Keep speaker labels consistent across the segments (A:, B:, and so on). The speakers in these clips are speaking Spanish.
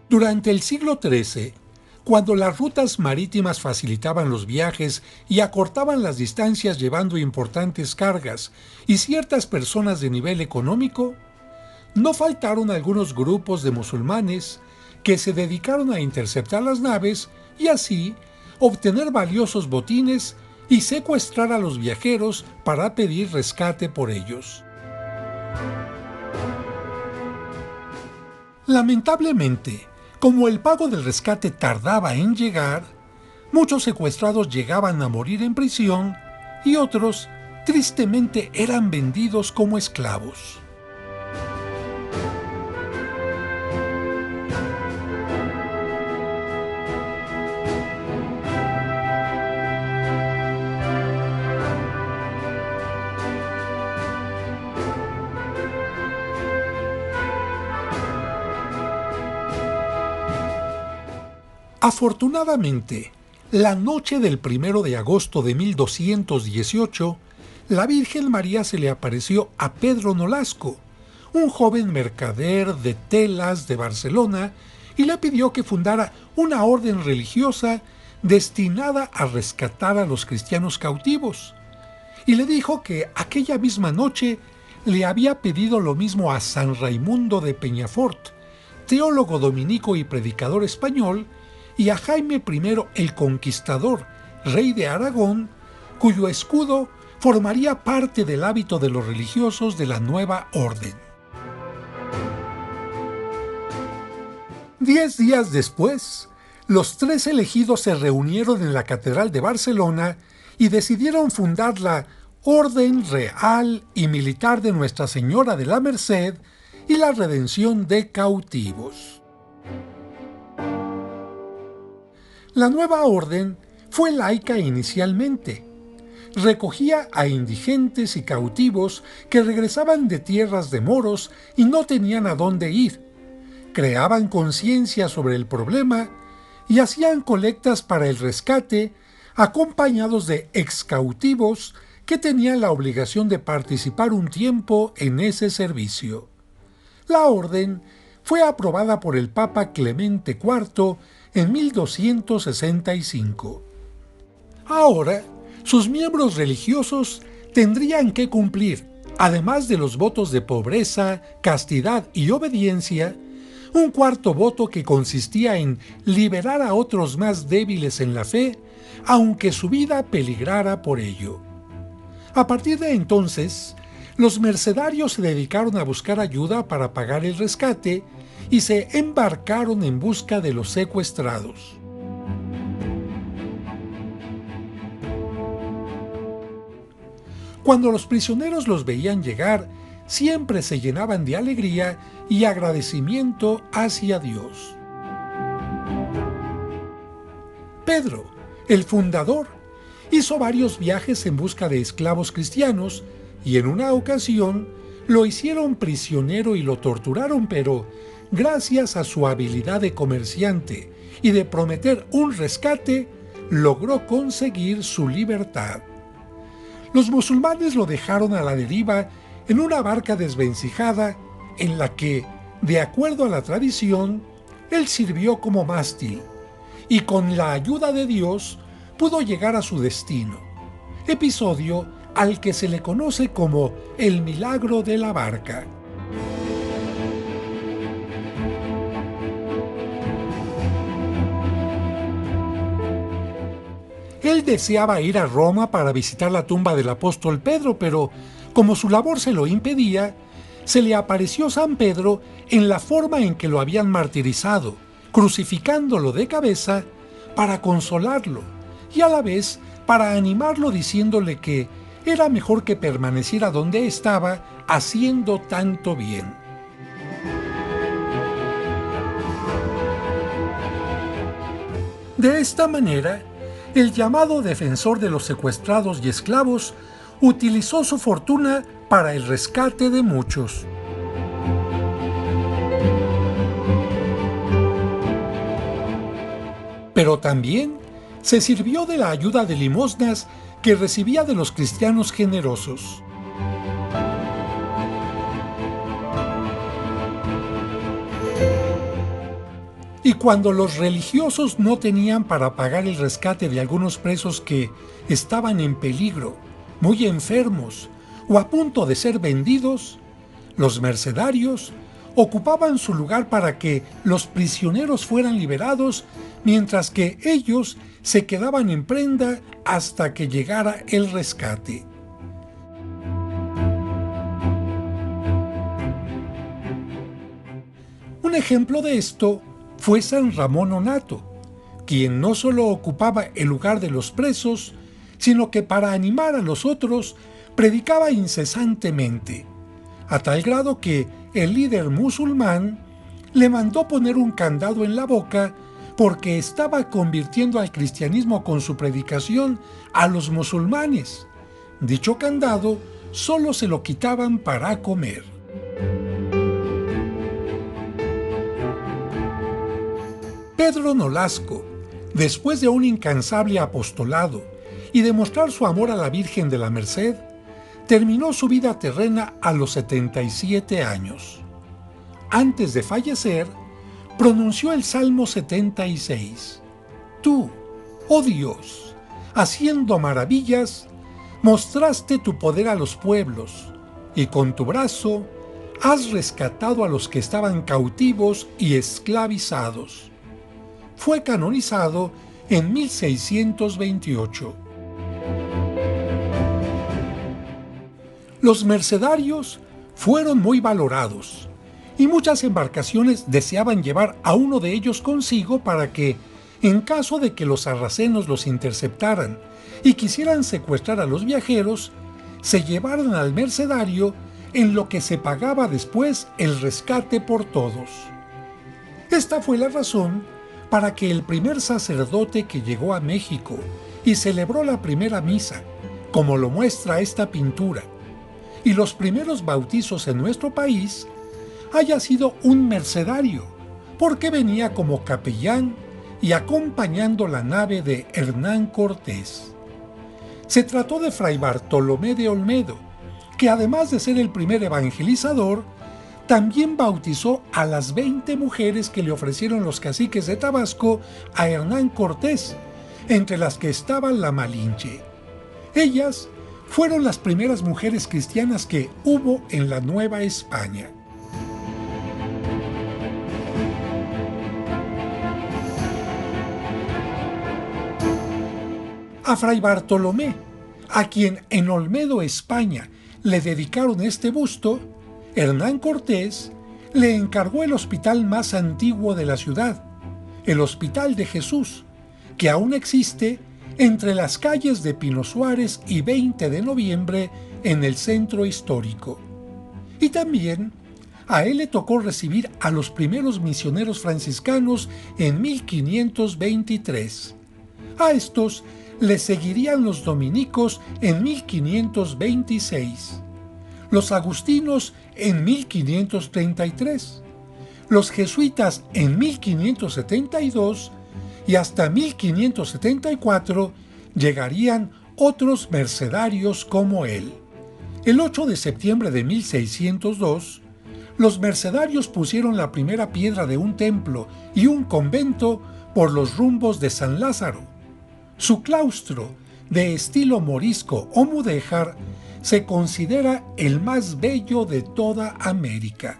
A: Durante el siglo XIII, cuando las rutas marítimas facilitaban los viajes y acortaban las distancias llevando importantes cargas y ciertas personas de nivel económico, no faltaron algunos grupos de musulmanes que se dedicaron a interceptar las naves y así obtener valiosos botines y secuestrar a los viajeros para pedir rescate por ellos. Lamentablemente, como el pago del rescate tardaba en llegar, muchos secuestrados llegaban a morir en prisión y otros, tristemente, eran vendidos como esclavos. Afortunadamente, la noche del 1 de agosto de 1218, la Virgen María se le apareció a Pedro Nolasco, un joven mercader de telas de Barcelona, y le pidió que fundara una orden religiosa destinada a rescatar a los cristianos cautivos. Y le dijo que aquella misma noche le había pedido lo mismo a San Raimundo de Peñafort, teólogo dominico y predicador español, y a Jaime I el Conquistador, rey de Aragón, cuyo escudo formaría parte del hábito de los religiosos de la nueva orden. 10 días después, los tres elegidos se reunieron en la Catedral de Barcelona y decidieron fundar la Orden Real y Militar de Nuestra Señora de la Merced y la Redención de Cautivos. La nueva orden fue laica inicialmente. Recogía a indigentes y cautivos que regresaban de tierras de moros y no tenían a dónde ir. Creaban conciencia sobre el problema y hacían colectas para el rescate, acompañados de excautivos que tenían la obligación de participar un tiempo en ese servicio. La orden fue aprobada por el Papa Clemente IV en 1265. Ahora, sus miembros religiosos tendrían que cumplir, además de los votos de pobreza, castidad y obediencia, un cuarto voto que consistía en liberar a otros más débiles en la fe, aunque su vida peligrara por ello. A partir de entonces, los mercedarios se dedicaron a buscar ayuda para pagar el rescate y se embarcaron en busca de los secuestrados. Cuando los prisioneros los veían llegar, siempre se llenaban de alegría y agradecimiento hacia Dios. Pedro, el fundador, hizo varios viajes en busca de esclavos cristianos y en una ocasión lo hicieron prisionero y lo torturaron, pero gracias a su habilidad de comerciante y de prometer un rescate, logró conseguir su libertad. Los musulmanes lo dejaron a la deriva en una barca desvencijada en la que, de acuerdo a la tradición, él sirvió como mástil y con la ayuda de Dios pudo llegar a su destino, episodio al que se le conoce como el milagro de la barca. Él deseaba ir a Roma para visitar la tumba del apóstol Pedro, pero como su labor se lo impedía, se le apareció San Pedro en la forma en que lo habían martirizado, crucificándolo de cabeza para consolarlo y a la vez para animarlo diciéndole que era mejor que permaneciera donde estaba haciendo tanto bien. De esta manera, el llamado defensor de los secuestrados y esclavos utilizó su fortuna para el rescate de muchos. Pero también se sirvió de la ayuda de limosnas que recibía de los cristianos generosos. Y cuando los religiosos no tenían para pagar el rescate de algunos presos que estaban en peligro, muy enfermos o a punto de ser vendidos, los mercenarios ocupaban su lugar para que los prisioneros fueran liberados, mientras que ellos se quedaban en prenda hasta que llegara el rescate. Un ejemplo de esto fue San Ramón Nonnato, quien no solo ocupaba el lugar de los presos, sino que para animar a los otros predicaba incesantemente, a tal grado que el líder musulmán le mandó poner un candado en la boca porque estaba convirtiendo al cristianismo con su predicación a los musulmanes. Dicho candado solo se lo quitaban para comer. Pedro Nolasco, después de un incansable apostolado y de mostrar su amor a la Virgen de la Merced, terminó su vida terrena a los 77 años. Antes de fallecer, pronunció el Salmo 76. Tú, oh Dios, haciendo maravillas, mostraste tu poder a los pueblos, y con tu brazo has rescatado a los que estaban cautivos y esclavizados. Fue canonizado en 1628. Los mercedarios fueron muy valorados y muchas embarcaciones deseaban llevar a uno de ellos consigo para que, en caso de que los sarracenos los interceptaran y quisieran secuestrar a los viajeros, se llevaran al mercedario en lo que se pagaba después el rescate por todos. Esta fue la razón para que el primer sacerdote que llegó a México y celebró la primera misa, como lo muestra esta pintura, y los primeros bautizos en nuestro país, haya sido un mercedario, porque venía como capellán y acompañando la nave de Hernán Cortés. Se trató de Fray Bartolomé de Olmedo, que además de ser el primer evangelizador, también bautizó a las 20 mujeres que le ofrecieron los caciques de Tabasco a Hernán Cortés, entre las que estaba la Malinche. Ellas fueron las primeras mujeres cristianas que hubo en la Nueva España. A Fray Bartolomé, a quien en Olmedo, España, le dedicaron este busto, Hernán Cortés le encargó el hospital más antiguo de la ciudad, el Hospital de Jesús, que aún existe entre las calles de Pino Suárez y 20 de noviembre en el centro histórico. Y también a él le tocó recibir a los primeros misioneros franciscanos en 1523. A estos le seguirían los dominicos en 1526, los agustinos en 1533, los jesuitas en 1572 y hasta 1574 llegarían otros mercedarios como él. El 8 de septiembre de 1602, los mercedarios pusieron la primera piedra de un templo y un convento por los rumbos de San Lázaro. Su claustro, de estilo morisco o mudéjar, se considera el más bello de toda América.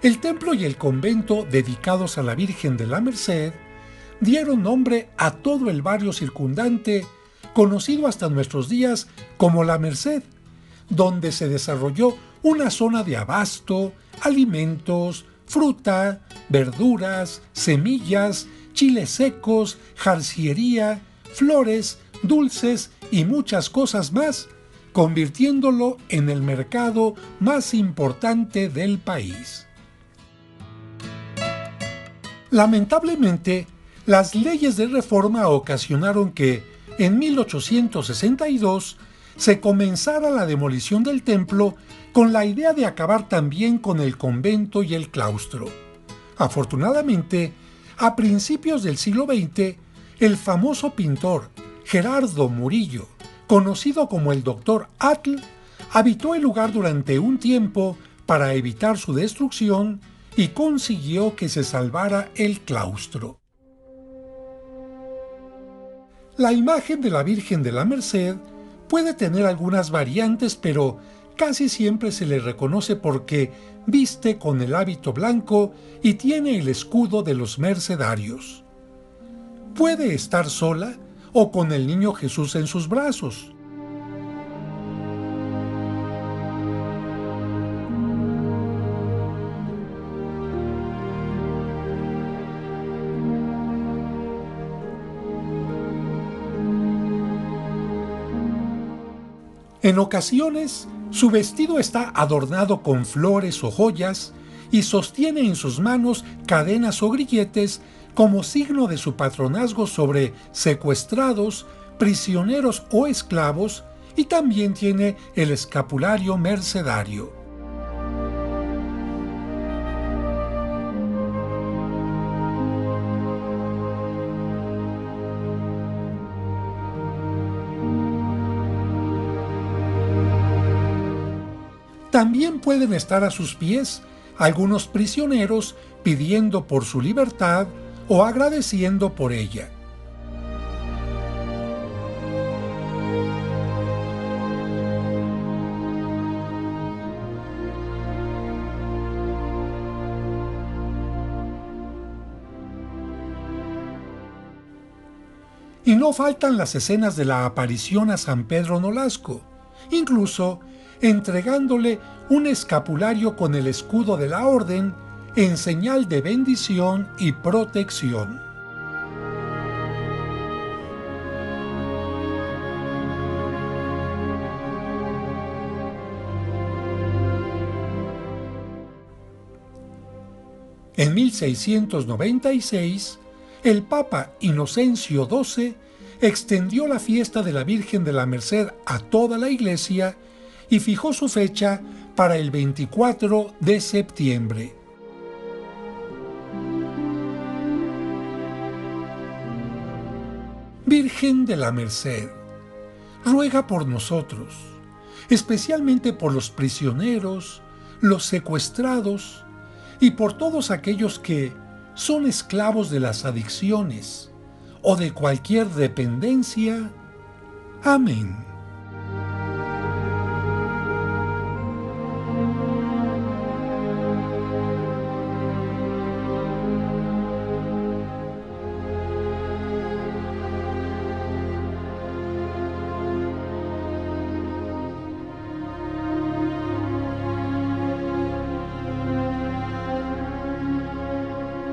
A: El templo y el convento dedicados a la Virgen de la Merced dieron nombre a todo el barrio circundante, conocido hasta nuestros días como La Merced, donde se desarrolló una zona de abasto, alimentos, fruta, verduras, semillas, chiles secos, jarciería, flores, dulces y muchas cosas más, convirtiéndolo en el mercado más importante del país. Lamentablemente, las leyes de reforma ocasionaron que, en 1862, se comenzara la demolición del templo con la idea de acabar también con el convento y el claustro. Afortunadamente, a principios del siglo XX, el famoso pintor Gerardo Murillo, conocido como el Dr. Atl, habitó el lugar durante un tiempo para evitar su destrucción y consiguió que se salvara el claustro. La imagen de la Virgen de la Merced puede tener algunas variantes, pero casi siempre se le reconoce porque viste con el hábito blanco y tiene el escudo de los mercedarios. Puede estar sola o con el niño Jesús en sus brazos. En ocasiones, su vestido está adornado con flores o joyas y sostiene en sus manos cadenas o grilletes como signo de su patronazgo sobre secuestrados, prisioneros o esclavos, y también tiene el escapulario mercedario. También pueden estar a sus pies algunos prisioneros pidiendo por su libertad o agradeciendo por ella. Y no faltan las escenas de la aparición a San Pedro Nolasco, incluso entregándole un escapulario con el escudo de la orden en señal de bendición y protección. En 1696, el Papa Inocencio XII extendió la fiesta de la Virgen de la Merced a toda la Iglesia y fijó su fecha para el 24 de septiembre. Virgen de la Merced, ruega por nosotros, especialmente por los prisioneros, los secuestrados y por todos aquellos que son esclavos de las adicciones o de cualquier dependencia. Amén.